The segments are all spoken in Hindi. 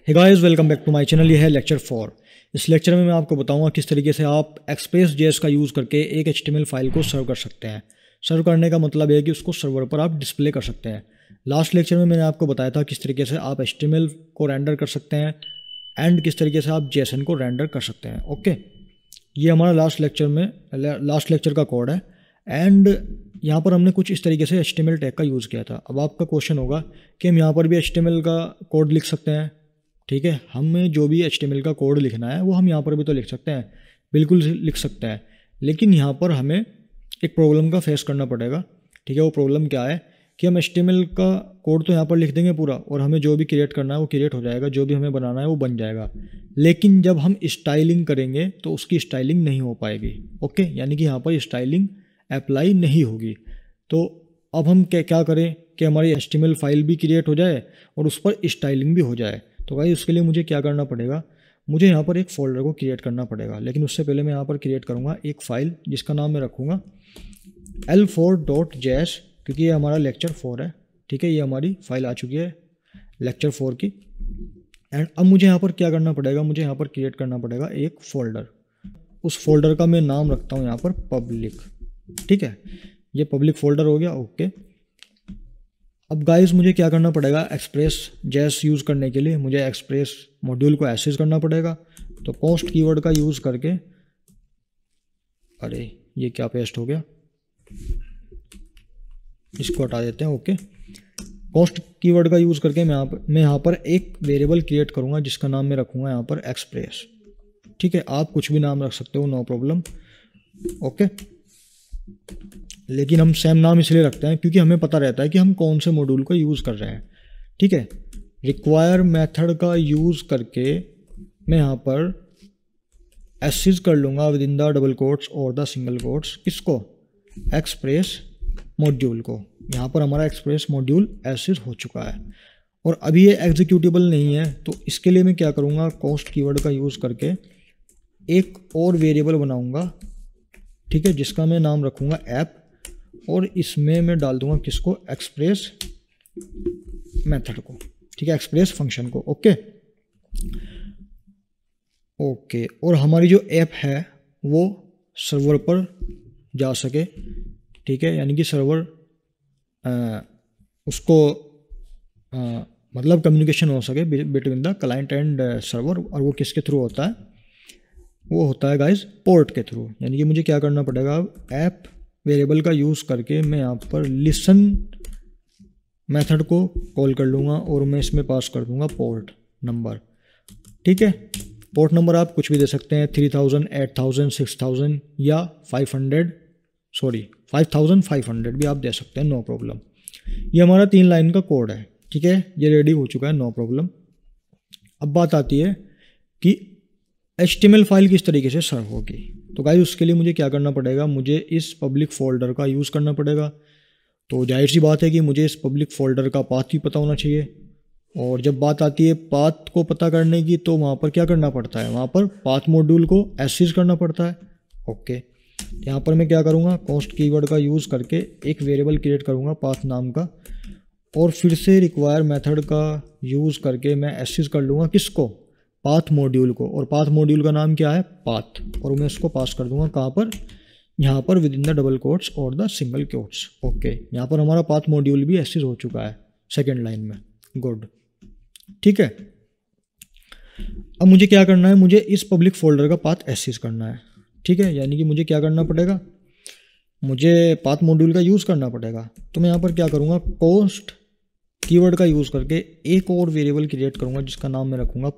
Hey guys, welcome back to my channel. ये है लेक्चर 4। इस लेक्चर में मैं आपको बताऊंगा किस तरीके से आप एक्सप्रेस.js का यूज़ करके एक HTML फाइल को सर्व कर सकते हैं। सर्व करने का मतलब है कि उसको सर्वर पर आप डिस्प्ले कर सकते हैं। लास्ट लेक्चर में मैंने आपको बताया था किस तरीके से आप HTML को रेंडर कर सकते हैं एंड किस तरीके से आप JSON को रेंडर कर सकते हैं। ओके, ये हमारा लास्ट लेक्चर का कोड है एंड यहाँ पर हमने कुछ इस तरीके से HTML टैग का यूज़ किया था। अब आपका क्वेश्चन होगा कि हम यहाँ पर भी HTML का कोड लिख सकते हैं। ठीक है, हमें जो भी HTML का कोड लिखना है वो हम यहाँ पर भी तो लिख सकते हैं, बिल्कुल लिख सकते हैं। लेकिन यहाँ पर हमें एक प्रॉब्लम का फेस करना पड़ेगा। ठीक है, वो प्रॉब्लम क्या है कि हम HTML का कोड तो यहाँ पर लिख देंगे पूरा और हमें जो भी क्रिएट करना है वो क्रिएट हो जाएगा, जो भी हमें बनाना है वो बन जाएगा। लेकिन जब हम स्टाइलिंग करेंगे तो उसकी स्टाइलिंग नहीं हो पाएगी। ओके, यानी कि यहाँ पर स्टाइलिंग अप्लाई नहीं होगी। तो अब हम क्या करें कि हमारी HTML फाइल भी क्रिएट हो जाए और उस पर स्टाइलिंग भी हो जाए। तो भाई उसके लिए मुझे क्या करना पड़ेगा, मुझे यहाँ पर एक फ़ोल्डर को क्रिएट करना पड़ेगा। लेकिन उससे पहले मैं यहाँ पर क्रिएट करूँगा एक फ़ाइल जिसका नाम मैं रखूँगा l4.js, क्योंकि ये हमारा लेक्चर 4 है। ठीक है, ये हमारी फाइल आ चुकी है लेक्चर 4 की। एंड अब मुझे यहाँ पर क्या करना पड़ेगा, मुझे यहाँ पर क्रिएट करना पड़ेगा एक फ़ोल्डर। उस फोल्डर का मैं नाम रखता हूँ यहाँ पर पब्लिक। ठीक है, ये पब्लिक फ़ोल्डर हो गया। ओके, अब गाइस मुझे क्या करना पड़ेगा, एक्सप्रेस.js यूज़ करने के लिए मुझे एक्सप्रेस मॉड्यूल को एक्सेस करना पड़ेगा। तो पोस्ट कीवर्ड का यूज़ करके, अरे ये क्या पेस्ट हो गया, इसको हटा देते हैं। ओके, पोस्ट कीवर्ड का यूज़ करके मैं यहाँ पर एक वेरिएबल क्रिएट करूँगा जिसका नाम मैं रखूँगा यहाँ पर एक्सप्रेस। ठीक है, आप कुछ भी नाम रख सकते हो, नो प्रॉब्लम। ओके, लेकिन हम सेम नाम इसलिए रखते हैं क्योंकि हमें पता रहता है कि हम कौन से मॉड्यूल को यूज़ कर रहे हैं। ठीक है, रिक्वायर मेथड का यूज़ करके मैं यहाँ पर एसिज कर लूँगा with in the double quotes और द सिंगल कोट्स, किसको, एक्सप्रेस मॉड्यूल को। यहाँ पर हमारा एक्सप्रेस मॉड्यूल एसिज हो चुका है और अभी ये एग्जीक्यूटेबल नहीं है। तो इसके लिए मैं क्या करूँगा, पोस्ट कीवर्ड का यूज़ करके एक और वेरिएबल बनाऊँगा। ठीक है, जिसका मैं नाम रखूँगा ऐप, और इसमें मैं डाल दूंगा किसको, एक्सप्रेस मेथड को। ठीक है, एक्सप्रेस फंक्शन को। ओके ओके, और हमारी जो ऐप है वो सर्वर पर जा सके। ठीक है, यानी कि सर्वर उसको मतलब कम्युनिकेशन हो सके between the client and server. और वो किसके थ्रू होता है, वो होता है गाइस पोर्ट के थ्रू। यानी कि मुझे क्या करना पड़ेगा, ऐप वेरिएबल का यूज़ करके मैं यहाँ पर लिसन मेथड को कॉल कर लूँगा और मैं इसमें पास कर दूँगा पोर्ट नंबर। ठीक है, पोर्ट नंबर आप कुछ भी दे सकते हैं, 3000, 8000, 6000 या 5500 भी आप दे सकते हैं, नो प्रॉब्लम। ये हमारा 3 लाइन का कोड है। ठीक है, ये रेडी हो चुका है, नो प्रॉब्लम। अब बात आती है कि HTML फाइल किस तरीके से सर्व होगी। तो गाइस उसके लिए मुझे क्या करना पड़ेगा, मुझे इस पब्लिक फ़ोल्डर का यूज़ करना पड़ेगा। तो जाहिर सी बात है कि मुझे इस पब्लिक फ़ोल्डर का पाथ भी पता होना चाहिए। और जब बात आती है पाथ को पता करने की, तो वहाँ पर क्या करना पड़ता है, वहाँ पर पाथ मॉड्यूल को एक्सेस करना पड़ता है। ओके, यहाँ पर मैं क्या करूँगा, पोस्ट कीवर्ड का यूज़ करके एक वेरिएबल क्रिएट करूँगा पाथ नाम का, और फिर से रिक्वायर मेथड का यूज़ करके मैं एक्सेस कर लूँगा किसको, पाथ मॉड्यूल को। और पाथ मॉड्यूल का नाम क्या है, पाथ, और मैं इसको पास कर दूंगा कहाँ पर, यहाँ पर within the double quotes और द सिंगल कोट्स। ओके, यहाँ पर हमारा पाथ मॉड्यूल भी एक्सेस हो चुका है सेकंड लाइन में। गुड, ठीक है। अब मुझे क्या करना है, मुझे इस पब्लिक फोल्डर का पाथ एक्सेस करना है। ठीक है, यानी कि मुझे क्या करना पड़ेगा, मुझे पाथ मॉड्यूल का यूज़ करना पड़ेगा। तो मैं यहाँ पर क्या करूँगा, पोस्ट कीवर्ड का यूज़ करके एक और वेरिएबल क्रिएट करूँगा जिसका नाम मैं रखूँगा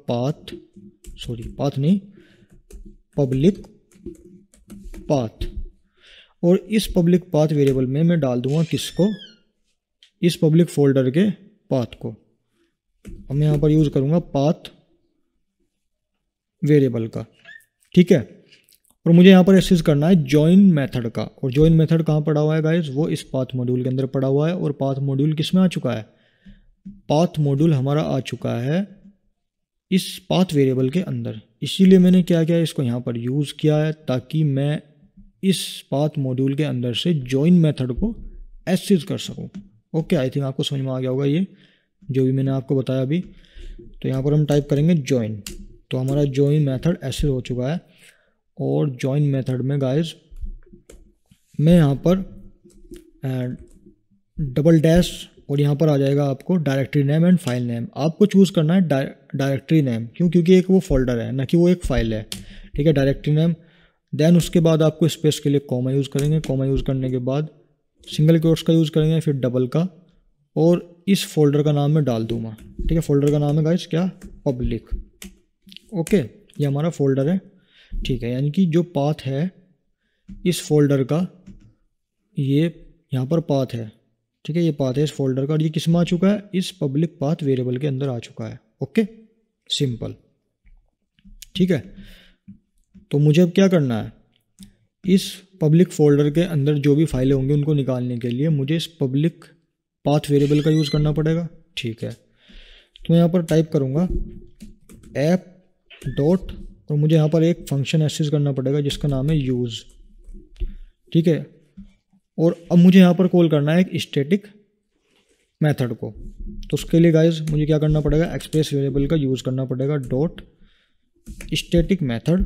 पब्लिक पाथ। और इस पब्लिक पाथ वेरिएबल में मैं डाल दूँगा किसको, इस पब्लिक फोल्डर के पाथ को। अब मैं यहाँ पर यूज़ करूँगा पाथ वेरिएबल का। ठीक है, और मुझे यहाँ पर एक्सेस करना है जॉइन मेथड का। और जॉइन मेथड कहाँ पड़ा हुआ है गाइस, वो इस पाथ मॉड्यूल के अंदर पड़ा हुआ है। और पाथ मॉड्यूल किस में आ चुका है, पाथ मॉड्यूल हमारा आ चुका है इस पाथ वेरिएबल के अंदर। इसीलिए मैंने क्या किया, इसको यहाँ पर यूज़ किया है ताकि मैं इस पाथ मॉड्यूल के अंदर से जॉइन मेथड को एक्सेस कर सकूँ। ओके, आई थिंक आपको समझ में आ गया होगा ये जो भी मैंने आपको बताया अभी। तो यहाँ पर हम टाइप करेंगे ज्वाइन, तो हमारा ज्वाइन मेथड ऐसे हो चुका है। और ज्वाइन मेथड में गाइस मैं यहाँ पर डबल डैश और यहाँ पर आ जाएगा आपको directory name and file name. आपको चूज़ करना है डायरेक्टरी नेम, क्यों? क्योंकि एक वो फोल्डर है ना कि वो एक फाइल है, ठीक है। डायरेक्टरी नेम, देन उसके बाद आपको स्पेस के लिए कॉमा यूज़ करेंगे, कॉमा यूज़ करने के बाद सिंगल कोट्स का यूज़ करेंगे, फिर डबल का, और इस फोल्डर का नाम मैं डाल दूंगा, ठीक है। फोल्डर का नाम है गाइस क्या? पब्लिक। ओके, ये हमारा फोल्डर है, ठीक है। यानी कि जो पाथ है इस फोल्डर का, ये यहाँ पर पाथ है, ठीक है। ये पाथ है इस फोल्डर का, और ये किस में आ चुका है? इस पब्लिक पाथ वेरिएबल के अंदर आ चुका है। ओके, सिंपल, ठीक है। तो मुझे अब क्या करना है? इस पब्लिक फोल्डर के अंदर जो भी फाइलें होंगी उनको निकालने के लिए मुझे इस पब्लिक पाथ वेरिएबल का यूज़ करना पड़ेगा, ठीक है। तो मैं यहाँ पर टाइप करूँगा ऐप डॉट, और मुझे यहाँ पर एक फंक्शन एक्सेस करना पड़ेगा जिसका नाम है यूज़, ठीक है। और अब मुझे यहाँ पर कॉल करना है एक स्टैटिक मेथड को। तो उसके लिए गाइस मुझे क्या करना पड़ेगा? एक्सप्रेस वेरिएबल का यूज़ करना पड़ेगा, डॉट स्टैटिक मेथड।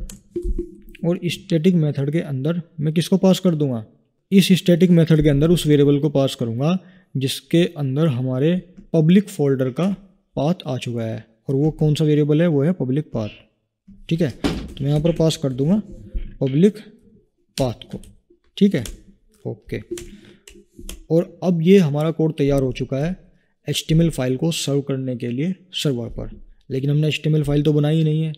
और स्टैटिक मेथड के अंदर मैं किसको पास कर दूंगा? इस स्टैटिक मेथड के अंदर उस वेरिएबल को पास करूंगा जिसके अंदर हमारे पब्लिक फोल्डर का पाथ आ चुका है। और वो कौन सा वेरिएबल है? वो है पब्लिक पाथ, ठीक है। तो मैं यहाँ पर पास कर दूंगा पब्लिक पाथ को, ठीक है। ओके, और अब ये हमारा कोड तैयार हो चुका है HTML फाइल को सर्व करने के लिए सर्वर पर। लेकिन हमने HTML फाइल तो बनाई ही नहीं है।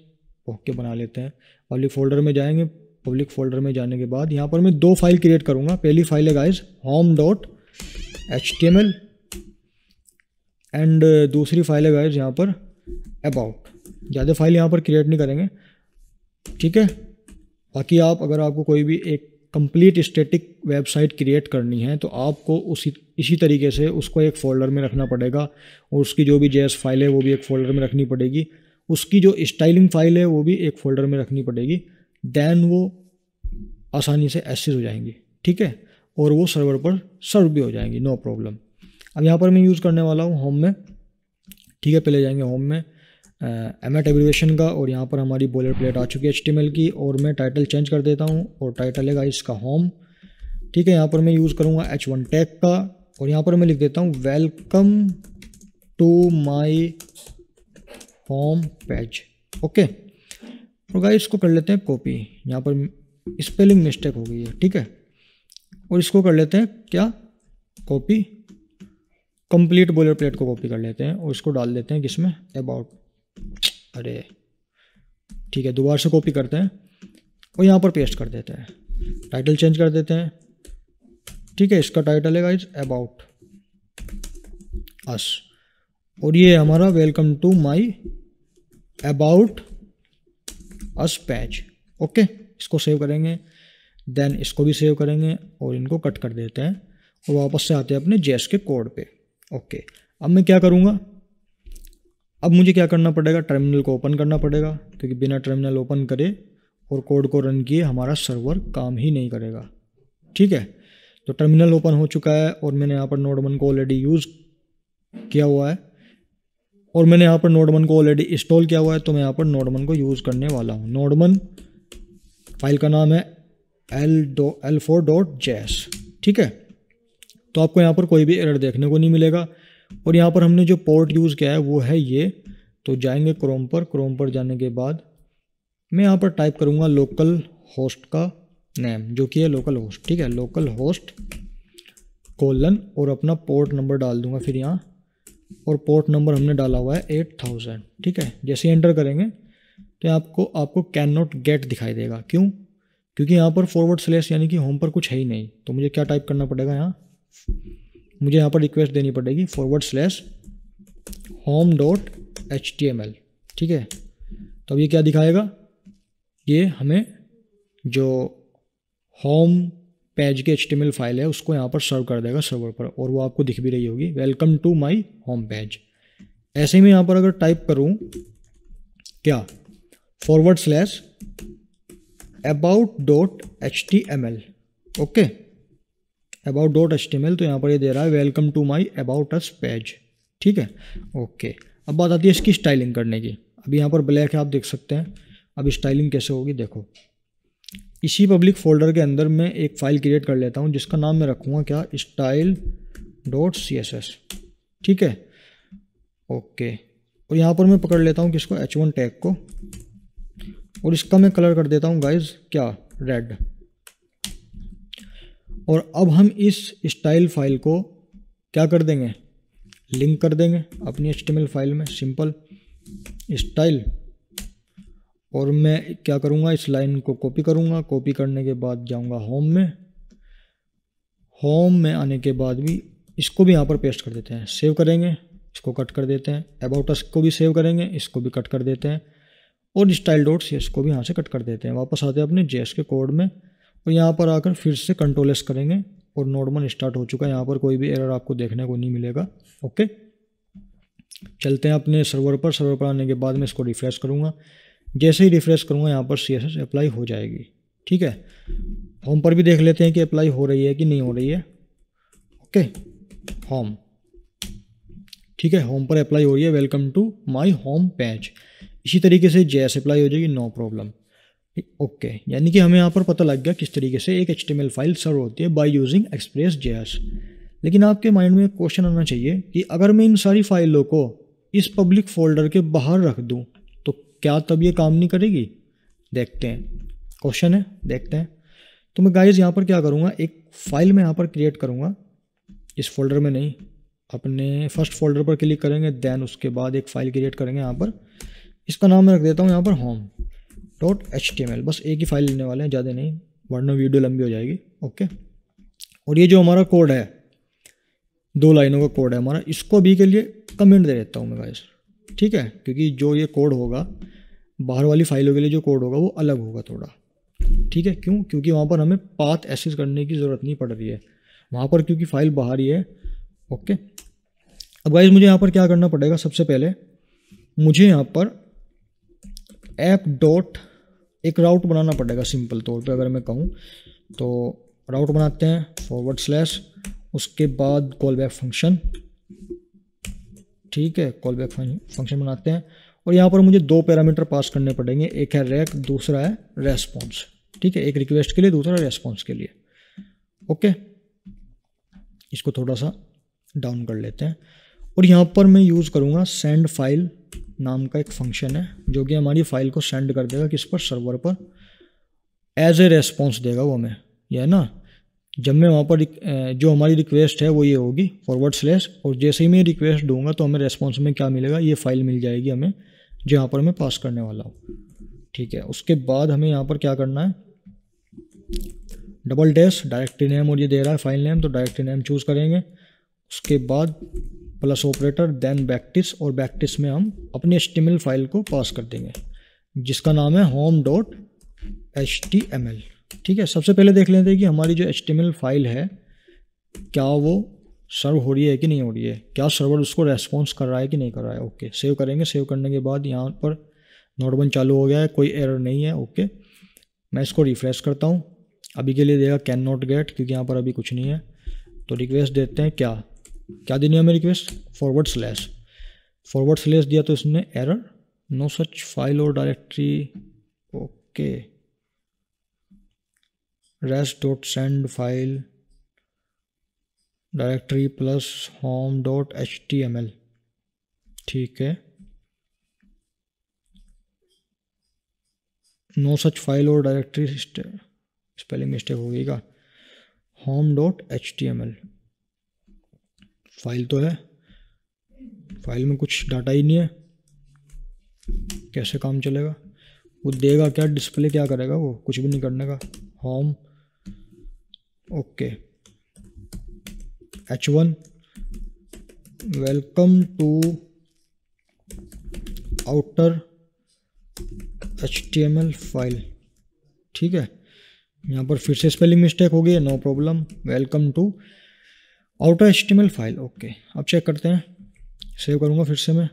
ओके, बना लेते हैं। पब्लिक फोल्डर में जाएंगे, पब्लिक फोल्डर में जाने के बाद यहाँ पर मैं दो फाइल क्रिएट करूँगा। पहली फाइल है गाइज home.html एंड दूसरी फाइल है गाइज यहाँ पर अबाउट। ज़्यादा फाइल यहाँ पर क्रिएट नहीं करेंगे, ठीक है। बाकी आप अगर आपको कोई भी एक कंप्लीट स्टैटिक वेबसाइट क्रिएट करनी है तो आपको इसी तरीके से उसको एक फ़ोल्डर में रखना पड़ेगा, और उसकी जो भी JS फाइल है वो भी एक फ़ोल्डर में रखनी पड़ेगी, उसकी जो स्टाइलिंग फाइल है वो भी एक फ़ोल्डर में रखनी पड़ेगी। देन वो आसानी से एक्सेस हो जाएंगी, ठीक है, और वो सर्वर पर सर्व भी हो जाएंगी, नो प्रॉब्लम। अब यहाँ पर मैं यूज़ करने वाला हूँ होम में, ठीक है। पहले जाएंगे होम में एमएट एब्रिविएशन का, और यहाँ पर हमारी बॉलर प्लेट आ चुकी है HTML की, और मैं टाइटल चेंज कर देता हूँ, और टाइटल है इसका होम, ठीक है। यहाँ पर मैं यूज़ करूँगा H1 टैग का, और यहाँ पर मैं लिख देता हूँ welcome to my home page. Okay, तो गाइस इसको कर लेते हैं कॉपी। यहाँ पर स्पेलिंग मिस्टेक हो गई है, ठीक है। और इसको कर लेते हैं क्या? कॉपी, कंप्लीट बॉलर प्लेट को कॉपी कर लेते हैं और इसको डाल देते हैं किसमें? अबाउट। अरे ठीक है, दोबारा से कॉपी करते हैं और यहाँ पर पेस्ट कर देते हैं। टाइटल चेंज कर देते हैं, ठीक है। इसका टाइटल है गाइस अबाउट अस, और ये हमारा welcome to my about us page. Okay, इसको सेव करेंगे, देन इसको भी सेव करेंगे और इनको कट कर देते हैं और वापस से आते हैं अपने JS के कोड पे। ओके, अब मैं क्या करूँगा? अब मुझे क्या करना पड़ेगा? टर्मिनल को ओपन करना पड़ेगा, क्योंकि बिना टर्मिनल ओपन करे और कोड को रन किए हमारा सर्वर काम ही नहीं करेगा, ठीक है। तो टर्मिनल ओपन हो चुका है और मैंने यहाँ पर नोड1 को ऑलरेडी यूज़ किया हुआ है, और मैंने यहाँ पर नोड1 को ऑलरेडी इंस्टॉल किया हुआ है, तो मैं यहाँ पर नोड1 को यूज़ करने वाला हूँ। नोड1 फाइल का नाम है l4.js, ठीक है। तो आपको यहाँ पर कोई भी एरर देखने को नहीं मिलेगा। और यहाँ पर हमने जो पोर्ट यूज़ किया है वो है ये। तो जाएंगे क्रोम पर जाने के बाद मैं यहाँ पर टाइप करूँगा लोकल होस्ट का नेम, जो कि है लोकल होस्ट, ठीक है। लोकल होस्ट कोलन और अपना पोर्ट नंबर डाल दूंगा फिर यहाँ, और पोर्ट नंबर हमने डाला हुआ है 8000, ठीक है। जैसे एंटर करेंगे तो आपको कैन नॉट गेट दिखाई देगा। क्यों? क्योंकि यहाँ पर / यानी कि होम पर कुछ है ही नहीं। तो मुझे क्या टाइप करना पड़ेगा? मुझे यहाँ पर रिक्वेस्ट देनी पड़ेगी /home.html, ठीक है। तो अब ये क्या दिखाएगा? ये हमें जो होम पेज के HTML फाइल है उसको यहाँ पर सर्व कर देगा सर्वर पर, और वो आपको दिख भी रही होगी, welcome to my home page. ऐसे ही मैं यहाँ पर अगर टाइप करूँ क्या? /about.html, ओके, about.html, तो यहाँ पर ये दे रहा है welcome to my about us page, ठीक है। ओके, अब बात आती है इसकी स्टाइलिंग करने की। अभी यहाँ पर ब्लैक है, आप देख सकते हैं। अब स्टाइलिंग कैसे होगी देखो। इसी पब्लिक फोल्डर के अंदर मैं एक फ़ाइल क्रिएट कर लेता हूँ जिसका नाम मैं रखूँगा क्या, style.css। ठीक है, ओके। और यहाँ पर मैं पकड़ लेता हूँ किसको, h1 टैग को, और इसका मैं कलर कर देता हूँ गाइज क्या, रेड। और अब हम इस स्टाइल फाइल को क्या कर देंगे, लिंक कर देंगे अपनी HTML फाइल में, सिंपल स्टाइल। और मैं क्या करूँगा, इस लाइन को कॉपी करूँगा, कॉपी करने के बाद जाऊँगा होम में। होम में आने के बाद भी इसको भी यहाँ पर पेस्ट कर देते हैं, सेव करेंगे, इसको कट कर देते हैं। अबाउट अस को भी सेव करेंगे, इसको भी कट कर देते हैं। और style.cs को भी यहाँ से कट कर देते हैं। वापस आते हैं अपने JS के कोड में, और यहाँ पर आकर फिर से Ctrl+S करेंगे, और नोड 1 स्टार्ट हो चुका है। यहाँ पर कोई भी एरर आपको देखने को नहीं मिलेगा। ओके, चलते हैं अपने सर्वर पर। सर्वर पर आने के बाद मैं इसको रिफ्रेश करूँगा। जैसे ही रिफ्रेश करूँगा यहाँ पर CSS अप्लाई हो जाएगी। ठीक है, होम पर भी देख लेते हैं कि अप्लाई हो रही है कि नहीं हो रही है। ओके, होम, ठीक है, होम पर अप्लाई हो रही है, welcome to my home page. इसी तरीके से JS अप्लाई हो जाएगी, नो प्रॉब्लम। ओके, यानी कि हमें यहाँ पर पता लग गया किस तरीके से एक HTML फाइल सर्व होती है बाय यूजिंग Express.js। लेकिन आपके माइंड में क्वेश्चन आना चाहिए कि अगर मैं इन सारी फाइलों को इस पब्लिक फोल्डर के बाहर रख दूँ तो क्या तब ये काम नहीं करेगी? देखते हैं, क्वेश्चन है, देखते हैं। तो मैं गाइस यहाँ पर क्या करूँगा, एक फ़ाइल में यहाँ पर क्रिएट करूँगा, इस फोल्डर में नहीं, अपने फर्स्ट फोल्डर पर क्लिक करेंगे, देन उसके बाद एक फ़ाइल क्रिएट करेंगे यहाँ पर। इसका नाम मैं रख देता हूँ यहाँ पर home.html। बस एक ही फाइल लेने वाले हैं, ज़्यादा नहीं, वरना वीडियो लंबी हो जाएगी। ओके, और ये जो हमारा कोड है, 2 लाइनों का कोड है हमारा, इसको अभी के लिए कमेंट दे देता हूँ मैं गाइस। ठीक है, क्योंकि जो ये कोड होगा बाहर वाली फाइलों के लिए जो कोड होगा वो अलग होगा थोड़ा। ठीक है, क्यों? क्योंकि वहाँ पर हमें पाथ एक्सेस करने की ज़रूरत नहीं पड़ रही है वहाँ पर, क्योंकि फाइल बाहर ही है। ओके, अब गाइस मुझे यहाँ पर क्या करना पड़ेगा, सबसे पहले मुझे यहाँ पर ऐप डॉट एक राउट बनाना पड़ेगा। सिंपल तौर पे अगर मैं कहूँ तो राउट बनाते हैं, /, उसके बाद कॉल बैक फंक्शन। ठीक है, कॉल बैक फंक्शन बनाते हैं, और यहाँ पर मुझे 2 पैरामीटर पास करने पड़ेंगे, एक है रैक, दूसरा है रेस्पॉन्स। ठीक है, एक रिक्वेस्ट के लिए, दूसरा रेस्पॉन्स के लिए। ओके, इसको थोड़ा सा डाउन कर लेते हैं, और यहाँ पर मैं यूज़ करूँगा सेंड फाइल नाम का एक फंक्शन है, जो कि हमारी फाइल को सेंड कर देगा किस पर, सर्वर पर, एज ए रेस्पॉन्स देगा वो हमें। यह है ना, जब मैं वहाँ पर जो हमारी रिक्वेस्ट है वो ये होगी /, और जैसे ही मैं रिक्वेस्ट दूंगा तो हमें रेस्पॉन्स में क्या मिलेगा, ये फाइल मिल जाएगी हमें, जो यहाँ पर मैं पास करने वाला हूँ। ठीक है, उसके बाद हमें यहाँ पर क्या करना है, _ डायरेक्टरी नेम, और ये दे रहा है फाइल नेम, तो डायरेक्टरी नेम चूज़ करेंगे। उसके बाद प्लस ऑपरेटर, देन बैकटिस, और बैकटिस में हम अपनी HTML फाइल को पास कर देंगे जिसका नाम है home.html। ठीक है, सबसे पहले देख लेते हैं कि हमारी जो HTML फाइल है क्या वो सर्व हो रही है कि नहीं हो रही है, क्या सर्वर उसको रेस्पॉन्स कर रहा है कि नहीं कर रहा है। ओके, सेव करेंगे। सेव करने के बाद यहाँ पर नोड 1 चालू हो गया है, कोई एरर नहीं है। ओके, मैं इसको रिफ्रेश करता हूँ, अभी के लिए देगा कैन नॉट गेट, क्योंकि यहाँ पर अभी कुछ नहीं है। तो रिक्वेस्ट देते हैं, क्या देनी है हमें रिक्वेस्ट, // दिया तो इसने एरर, नो सच फाइल और directory. Okay, res.send file directory plus home.html। ठीक है, नो सच फाइल और डायरेक्टरी, स्पेलिंग मिस्टेक हो गई का, home.html फाइल तो है, फाइल में कुछ डाटा ही नहीं है, कैसे काम चलेगा? वो देगा क्या, डिस्प्ले क्या करेगा, वो कुछ भी नहीं करने का। Home, okay, h1 welcome to outer HTML file. ठीक है, यहाँ पर फिर से स्पेलिंग मिस्टेक हो गई है, no problem, welcome to outer HTML file. Okay, अब चेक करते हैं, सेव करूँगा फिर से मैं,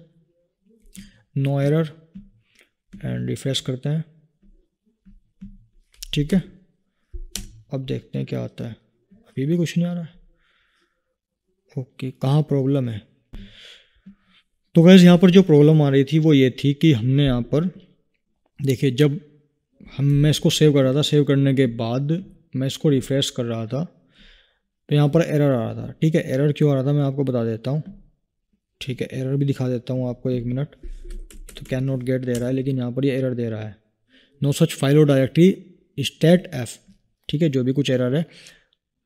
नो एरर, एंड रिफ्रेश करते हैं। ठीक है, अब देखते हैं क्या आता है, अभी भी कुछ नहीं आ रहा है। ओके, कहाँ प्रॉब्लम है, तो गाइस यहाँ पर जो प्रॉब्लम आ रही थी वो ये थी कि हमने यहाँ पर देखिए, जब मैं इसको सेव कर रहा था, सेव करने के बाद मैं इसको रिफ्रेश कर रहा था तो यहाँ पर एरर आ रहा था। ठीक है, एरर क्यों आ रहा था मैं आपको बता देता हूँ। ठीक है, एरर भी दिखा देता हूँ आपको, 1 मिनट। तो कैन नॉट गेट दे रहा है, लेकिन यहाँ पर ये एरर दे रहा है, नो सच फाइल और डायरेक्टरी स्टैट एफ। ठीक है, जो भी कुछ एरर है।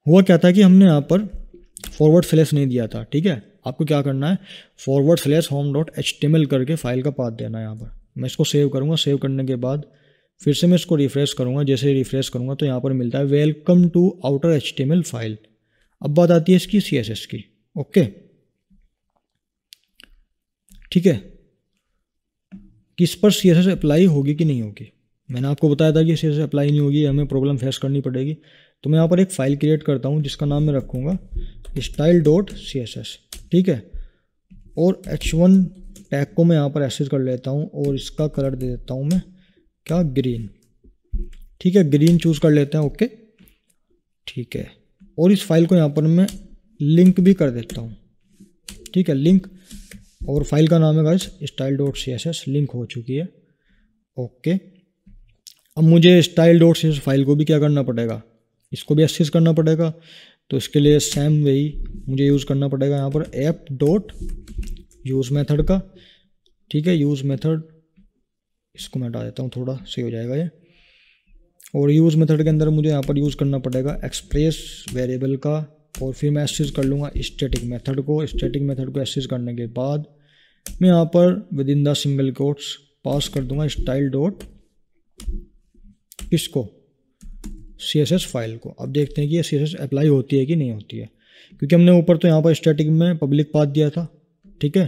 हुआ क्या था कि हमने यहाँ पर फॉरवर्ड स्लैश नहीं दिया था। ठीक है, आपको क्या करना है, /home.html करके फाइल का पाथ देना है। यहाँ पर मैं इसको सेव करूँगा, सेव करने के बाद फिर से मैं इसको रिफ्रेश करूँगा। जैसे रिफ्रेश करूँगा तो यहाँ पर मिलता है welcome to outer HTML file. अब बात आती है इसकी CSS की। ओके, ठीक है, किस पर CSS अप्लाई होगी कि नहीं होगी। मैंने आपको बताया था कि CSS अप्लाई नहीं होगी, हमें प्रॉब्लम फेस करनी पड़ेगी। तो मैं यहाँ पर एक फ़ाइल क्रिएट करता हूँ जिसका नाम मैं रखूँगा style.css। ठीक है, और h1 टैग को मैं यहाँ पर एक्सेस कर लेता हूँ और इसका कलर दे देता हूँ मैं क्या, ग्रीन। ठीक है, ग्रीन चूज़ कर लेते हैं। ओके, ठीक है, और इस फाइल को यहाँ पर मैं लिंक भी कर देता हूँ। ठीक है, लिंक, और फाइल का नाम है गाइस style.css, लिंक हो चुकी है। ओके, अब मुझे style.css फाइल को भी क्या करना पड़ेगा, इसको भी एक्सेस करना पड़ेगा। तो इसके लिए सेम वही मुझे यूज़ करना पड़ेगा यहाँ पर app.use मेथड का। ठीक है, यूज़ मेथड, इसको मैं हटा देता हूँ, थोड़ा सही हो जाएगा ये। और यूज़ मेथड के अंदर मुझे यहाँ पर यूज़ करना पड़ेगा एक्सप्रेस वेरिएबल का, और फिर मैं एक्सेस कर लूँगा स्टैटिक मेथड को। स्टैटिक मेथड को एक्सेस करने के बाद मैं यहाँ पर within the single quotes pass कर दूंगा स्टाइल डॉट किसको, CSS फाइल को। अब देखते हैं कि ये CSS अप्लाई होती है कि नहीं होती है, क्योंकि हमने ऊपर तो यहाँ पर स्टैटिक में पब्लिक पाथ दिया था। ठीक है,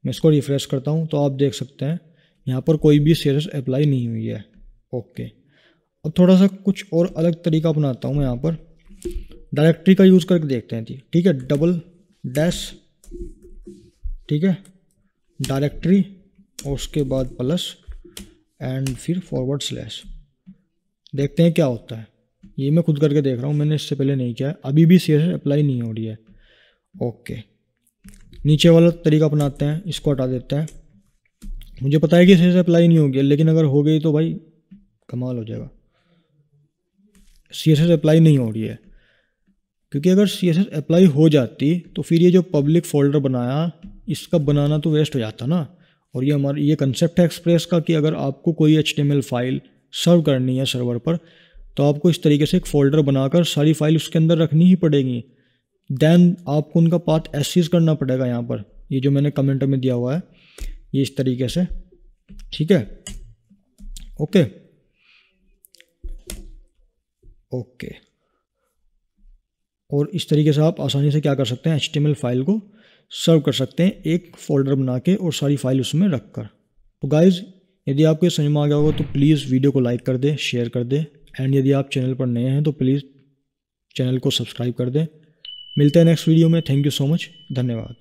मैं इसको रिफ्रेश करता हूँ तो आप देख सकते हैं यहाँ पर कोई भी CSS अप्लाई नहीं हुई है। ओके, अब थोड़ा सा कुछ और अलग तरीका अपनाता हूँ मैं यहाँ पर, डायरेक्टरी का यूज़ करके देखते हैं। ठीक है, डबल -- ठीक है, डायरेक्टरी, और उसके बाद प्लस एंड फिर /, देखते हैं क्या होता है। ये मैं खुद करके देख रहा हूँ, मैंने इससे पहले नहीं किया है। अभी भी CSS अप्लाई नहीं हो रही है। ओके, नीचे वाला तरीका अपनाते हैं, इसको हटा देते हैं। मुझे पता है कि CSS अप्लाई नहीं होगी, लेकिन अगर हो गई तो भाई कमाल हो जाएगा। CSS अप्लाई नहीं हो रही है, क्योंकि अगर CSS अप्लाई हो जाती तो फिर ये जो पब्लिक फोल्डर बनाया, इसका बनाना तो वेस्ट हो जाता ना। और ये कंसेप्ट है एक्सप्रेस का कि अगर आपको कोई HTML फाइल सर्व करनी है सर्वर पर, तो आपको इस तरीके से एक फ़ोल्डर बनाकर सारी फाइल उसके अंदर रखनी ही पड़ेगी। देन आपको उनका पाथ एक्सेस करना पड़ेगा। यहाँ पर ये जो मैंने कमेंट में दिया हुआ है, ये इस तरीके से। ठीक है, ओके ओके, और इस तरीके से आप आसानी से क्या कर सकते हैं, HTML फाइल को सर्व कर सकते हैं एक फ़ोल्डर बना के और सारी फाइल उसमें रख कर। तो गाइज़, यदि आपको समझ में आ गया होगा तो प्लीज़ वीडियो को लाइक कर दें, शेयर कर दें, एंड यदि आप चैनल पर नए हैं तो प्लीज़ चैनल को सब्सक्राइब कर दें। मिलते हैं नेक्स्ट वीडियो में। थैंक यू सो मच, धन्यवाद।